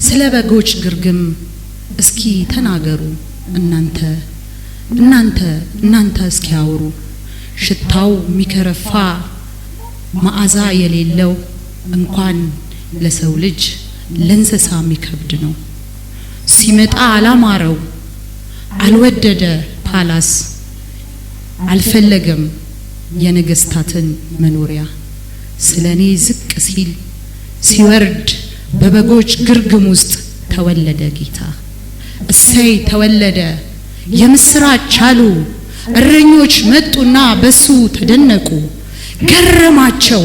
ስለ በጎች ግርግም እስኪ ተናገሩ እናንተ እስኪ አውሩ ሽታው ሚከረፋ መዓዛ የሌለው እንኳን ለሰው ልጅ ለእንስሳ ሚከብድ ነው ሲመጣ አላማረው አልወደደ ፓላስ አልፈለገም የነገስታትን መኖሪያ ስለኔ ዝቅ ሲል ሲወርድ በበጎች ግርግም ውስጥ ተወለደ ጌታ እሰይ ተወለደ የምስራች አሉ እረኞች መጡና በሱ ተደነቁ ገረማቸው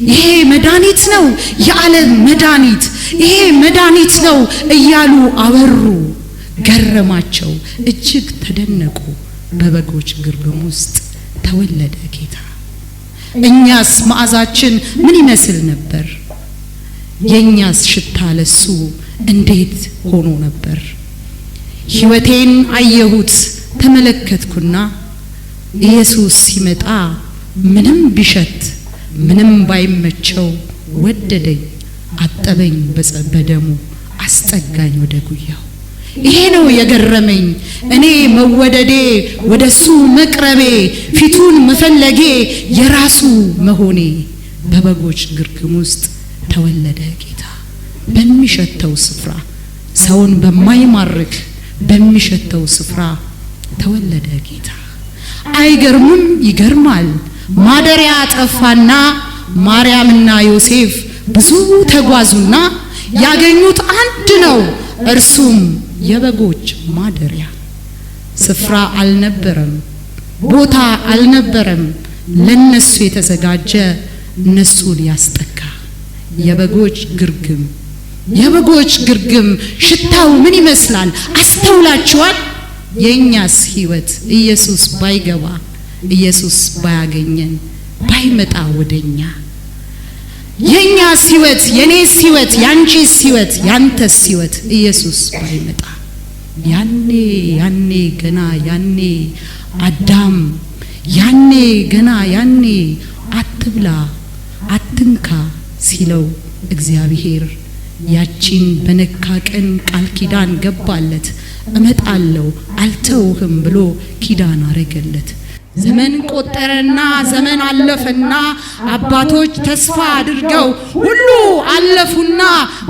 ይሄ መድኃኒት ነው የዓለም መድኃኒት ይሄ መድኃኒት ነው እያሉ አወሩ ገረማቸው እጅግ ተደነቁ በበጎች ግርግም ውስጥ ተወለደ ጌታ እኛስ መዓዛችን ምን ይመስል ነበር የኛስ ሽታ ለሱ እንዴት ሆኖ ነበር ሕይወቴን አየሁት ተመለከትኩና ኢየሱስ ሲመጣ ምንም ቢሸት ምንም ባይመቸው ወደደኝ አጠበኝ በደሙ አስጠጋኝ ወደ ጉያው ይሄ ነው የገረመኝ እኔ መወደዴ ወደሱ መቅረቤ ፊቱን መፈለጌ የራሱ መሆኔ በበጎች ግርግም ውስጥ ተወለደ ጌታ በሚሸተው ስፍራ ሰውን በማይማርክ በሚሸተው ስፍራ ተወለደ ጌታ አይገርምም ይገርማል ማደሪያ ጠፋና ማርያምና ዮሴፍ ብዙ ተጓዙና ያገኙት አንድ ነው እርሱም የበጎች ማደሪያ ስፍራ አልነበረም ቦታ አልነበረም ለነሱ የተዘጋጀ እነሱን ያስጠጋ የበጎች ግርግም ሽታው ምን ይመስላል አስተውላችኋል የኛስ ሕይወት ኢየሱስ ባይገባ ኢየሱስ ባያገኘን ባይመጣ ወደኛ የኛስ ሕይወት የኔስ ሕይወት ያንቺስ ሕይወት ያንተስ ሕይወት ኢየሱስ ባይመጣ ያኔ ገና ያኔ አዳም ገና ያኔ አትብላ አትንካ ሲለው እግዚአብሔር ያቺን በነካ ቀን ቃል ኪዳን ገባለት እመጣለሁ አልተውህም ብሎ ኪዳን አረገለት ዘመን ቆጠረና ዘመን አለፈና አባቶች ተስፋ አድርገው ሁሉ አለፉና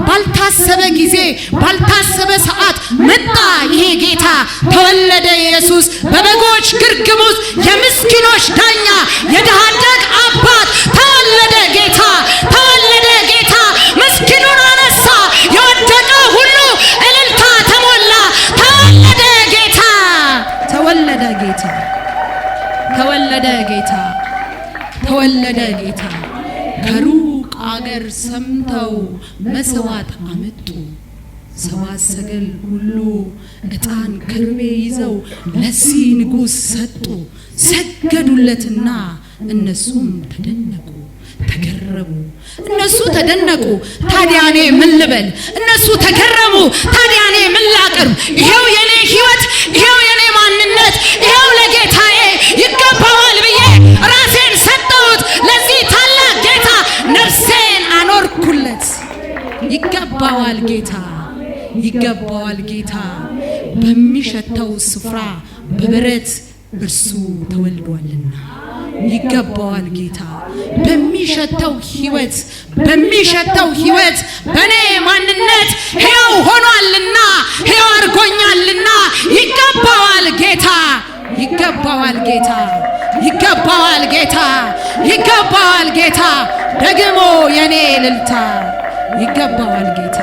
ባልታሰበ ጊዜ ባልታሰበ ሰዓት መጣ ይሄ ጌታ ተወለደ ኢየሱስ በበጎች ግርግም ውስጥ የምስኪኖች ዳኛ የድሃ አደግ አባት ተወለደ ጌታ ምስኪኑን አነሳ የወደቀ ሁሉ እልልታ ተሞላ ተወለደ ጌታ ከሩቅ አገር ሰምተው መስዋዕት አመጡ ሰብአ ሰገል ሁሉ ዕጣን ከርቤ ይዘው ለዚህ ንጉሥ ሰጡ ሰገዱለትና እነሱም ተደነቁ ተገረሙ እነሱ ተደነቁ ታዲያ እኔ ምን ልበል እነሱ ተገረሙ ታዲያ እኔ ምን ላቅርብ ይሄው የኔ ሕይወት ይሄው የኔ ማንነት ይሄው ለጌታዬ ይገባዋል ብዬ ራሴን ሰጠሁት ለዚህ ታላቅ ጌታ ነፍሴን አኖርኩለት ይገባዋል ጌታ በሚሸተው ስፍራ በበረት እርሱ ተወልዷልና ይገባዋል ጌታ በሚሸተው ሕይወት በኔ ማንነት ሕያው ሆኗልና ሕያው አርጎኛልና ይገባዋል ጌታ ደግሞ የኔ እልልታ ይገባዋል ጌታ